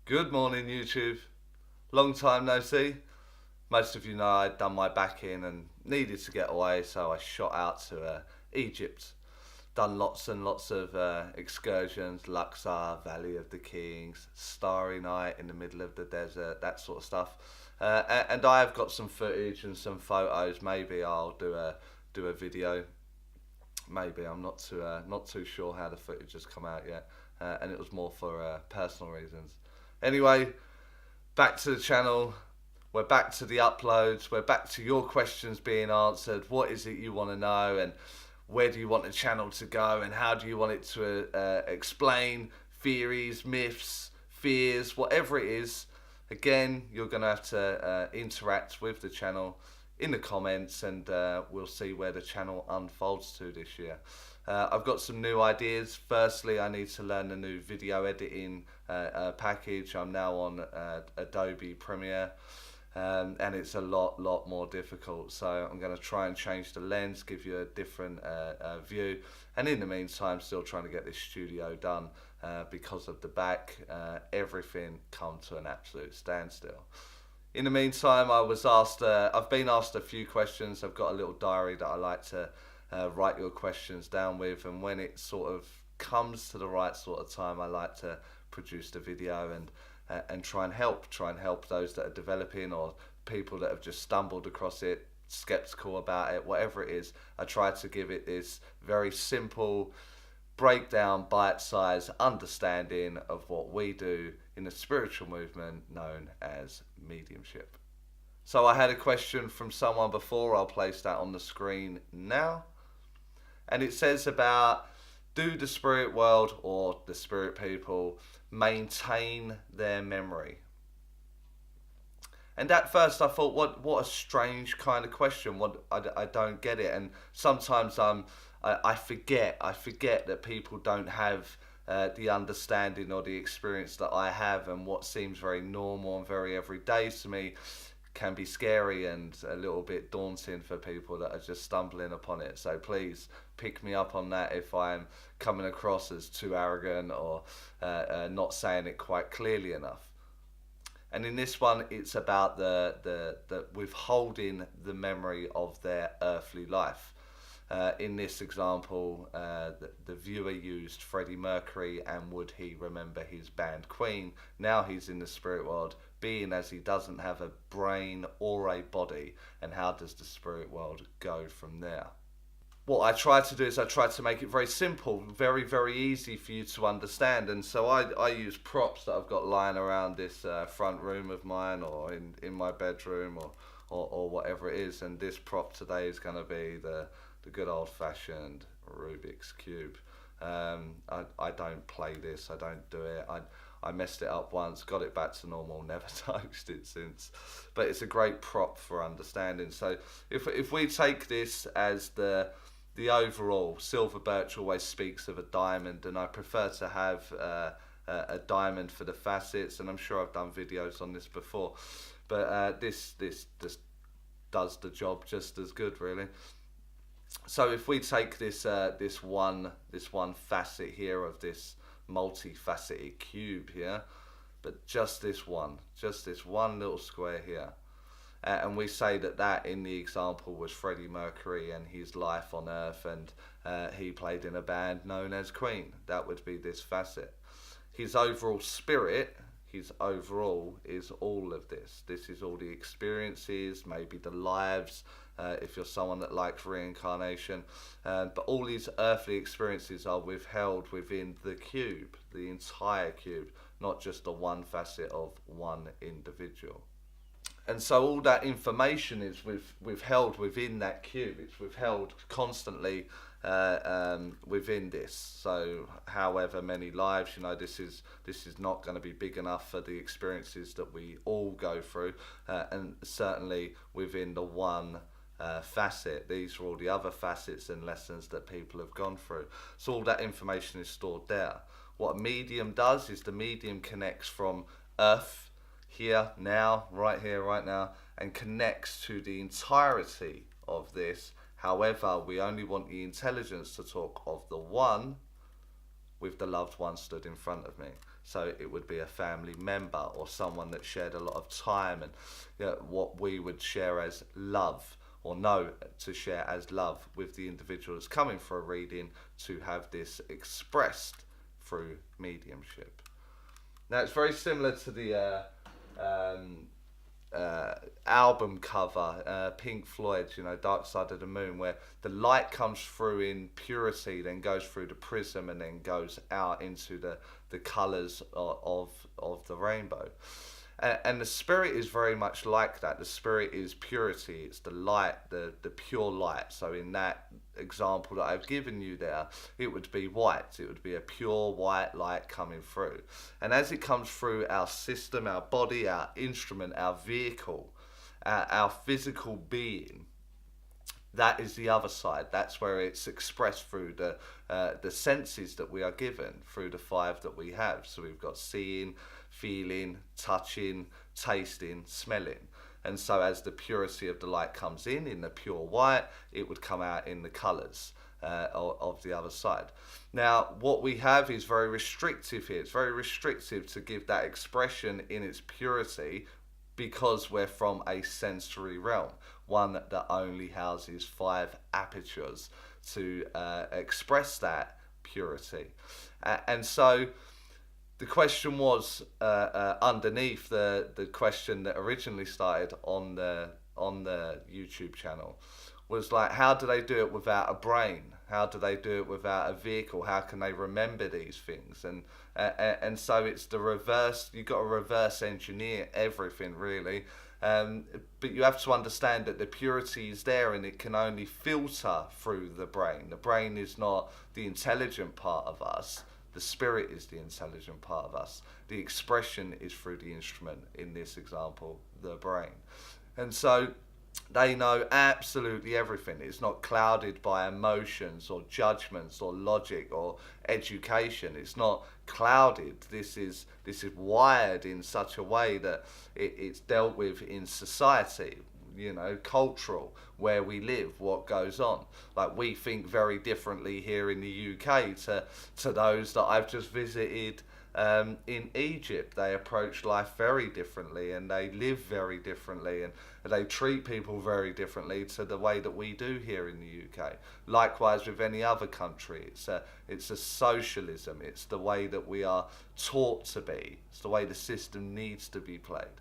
Good morning, YouTube. Long time no see. Most of you know I'd done my back in and needed to get away, so I shot out to Egypt. Done lots and lots of excursions, Luxor, Valley of the Kings, Starry Night in the middle of the desert, that sort of stuff. And I have got some footage and some photos. Maybe I'll do a video. Maybe I'm not too sure how the footage has come out yet, and it was more for personal reasons. Anyway, back to the channel. We're back to the uploads. We're back to your questions being answered. What is it you want to know, and where do you want the channel to go, and how do you want it to explain theories, myths, fears, whatever it is. Again, you're going to have to interact with the channel in the comments, and we'll see where the channel unfolds to this year. I've got some new ideas. Firstly, I need to learn the new video editing package. I'm now on Adobe Premiere, and it's a lot more difficult. So I'm going to try and change the lens, give you a different view, and in the meantime, still trying to get this studio done. Because of the back, everything come to an absolute standstill. In the meantime, I've been asked a few questions. I've got a little diary that I like to write your questions down with, and when it sort of comes to the right sort of time, I like to produce the video and try and help those that are developing, or people that have just stumbled across it, skeptical about it, whatever it is. I try to give it this very simple breakdown, bite-sized understanding of what we do in the spiritual movement known as mediumship. So I had a question from someone before. I'll place that on the screen now. And it says about, do the spirit world or the spirit people maintain their memory? And at first I thought, what a strange kind of question. I don't get it. And sometimes I forget that people don't have the understanding or the experience that I have, and what seems very normal and very everyday to me can be scary and a little bit daunting for people that are just stumbling upon it. So please pick me up on that if I'm coming across as too arrogant or not saying it quite clearly enough. And in this one, it's about the withholding the memory of their earthly life. In this example, the viewer used Freddie Mercury, and would he remember his band Queen? Now he's in the spirit world, being as he doesn't have a brain or a body, and how does the spirit world go from there? What I try to do is I try to make it very simple, very easy for you to understand. And so I use props that I've got lying around this front room of mine, or in my bedroom, or whatever it is. And this prop today is going to be the good old-fashioned Rubik's Cube. I don't play this, I don't do it. I messed it up once, got it back to normal, never touched it since. But it's a great prop for understanding. So if we take this as the overall, Silver Birch always speaks of a diamond, and I prefer to have a diamond for the facets, and I'm sure I've done videos on this before. But this just does the job just as good, really. So if we take this one facet here of this multifaceted cube here, but just this one little square here, and we say that in the example was Freddie Mercury and his life on Earth, and he played in a band known as Queen. That would be this facet. His overall spirit, his overall is all of this. This is all the experiences, maybe the lives, if you're someone that likes reincarnation, but all these earthly experiences are withheld within the cube, the entire cube, not just the one facet of one individual. And so all that information is withheld within that cube. It's withheld constantly within this. So however many lives, this is not going to be big enough for the experiences that we all go through, and certainly within the one facet. These are all the other facets and lessons that people have gone through. So all that information is stored there. What a medium does is the medium connects from Earth, here, now, right here, right now, and connects to the entirety of this. However, we only want the intelligence to talk of the one with the loved one stood in front of me. So it would be a family member or someone that shared a lot of time, and what we would share as love, or know to share as love, with the individual that's coming for a reading, to have this expressed through mediumship. Now it's very similar to the album cover, Pink Floyd, Dark Side of the Moon, where the light comes through in purity, then goes through the prism, and then goes out into the colours of the rainbow. And the spirit is very much like that. The spirit is purity. It's the light, the pure light. So in that example that I've given you there, it would be white. It would be a pure white light coming through. And as it comes through our system, our body, our instrument, our vehicle, our physical being, that is the other side. That's where it's expressed through the senses that we are given, through the 5 that we have. So we've got seeing, feeling, touching, tasting, smelling. And so as the purity of the light comes in the pure white, it would come out in the colours of the other side. Now, what we have is very restrictive here. It's very restrictive to give that expression in its purity, because we're from a sensory realm, one that only houses 5 apertures to express that purity. And so the question was underneath the question that originally started on the YouTube channel, was like, how do they do it without a brain? How do they do it without a vehicle? How can they remember these things? And so it's the reverse. You've got to reverse engineer everything, really. But you have to understand that the purity is there, and it can only filter through the brain. The brain is not the intelligent part of us. The spirit is the intelligent part of us. The expression is through the instrument, in this example, the brain. And so they know absolutely everything. It's not clouded by emotions or judgments or logic or education. It's not clouded. This is wired in such a way that it's dealt with in society, cultural, where we live, what goes on. Like, we think very differently here in the UK to those that I've just visited in Egypt. They approach life very differently, and they live very differently, and they treat people very differently to the way that we do here in the UK. Likewise with any other country. It's a socialism. It's the way that we are taught to be. It's the way the system needs to be played.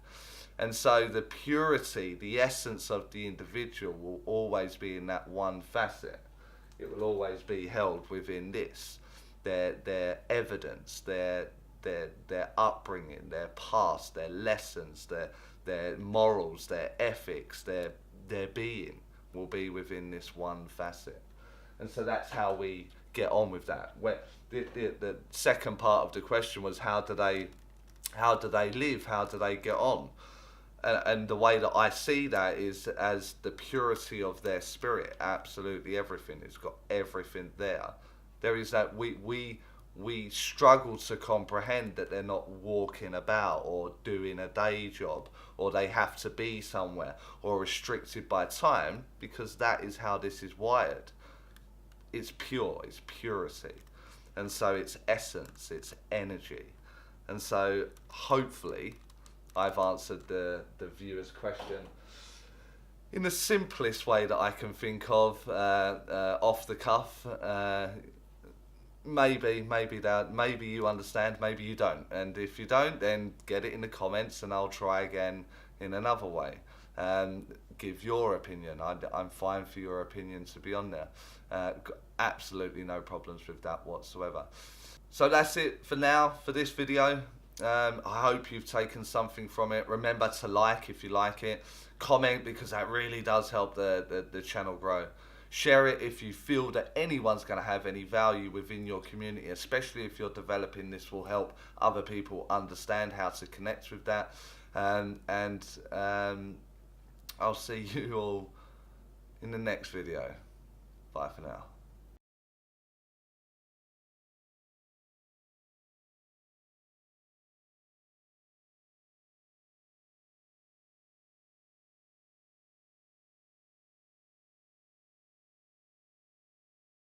And so the purity, the essence of the individual, will always be in that one facet. It will always be held within this. Their evidence, their upbringing, their past, their lessons, their morals, their ethics, their being will be within this one facet. And so that's how we get on with that. Where the second part of the question was, how do they live? How do they get on? And the way that I see that is as the purity of their spirit. Absolutely everything. It's got everything there. There is that we struggle to comprehend that they're not walking about or doing a day job, or they have to be somewhere, or restricted by time, because that is how this is wired. It's pure, it's purity. And so it's essence, it's energy. And so hopefully I've answered the viewer's question in the simplest way that I can think of, off the cuff. Maybe you understand, maybe you don't. And if you don't, then get it in the comments and I'll try again in another way. Give your opinion. I'm fine for your opinion to be on there. Absolutely no problems with that whatsoever. So that's it for now, for this video. I hope you've taken something from it. Remember to like if you like it. Comment, because that really does help the channel grow. Share it if you feel that anyone's going to have any value within your community, especially if you're developing. This will help other people understand how to connect with that. And I'll see you all in the next video. Bye for now.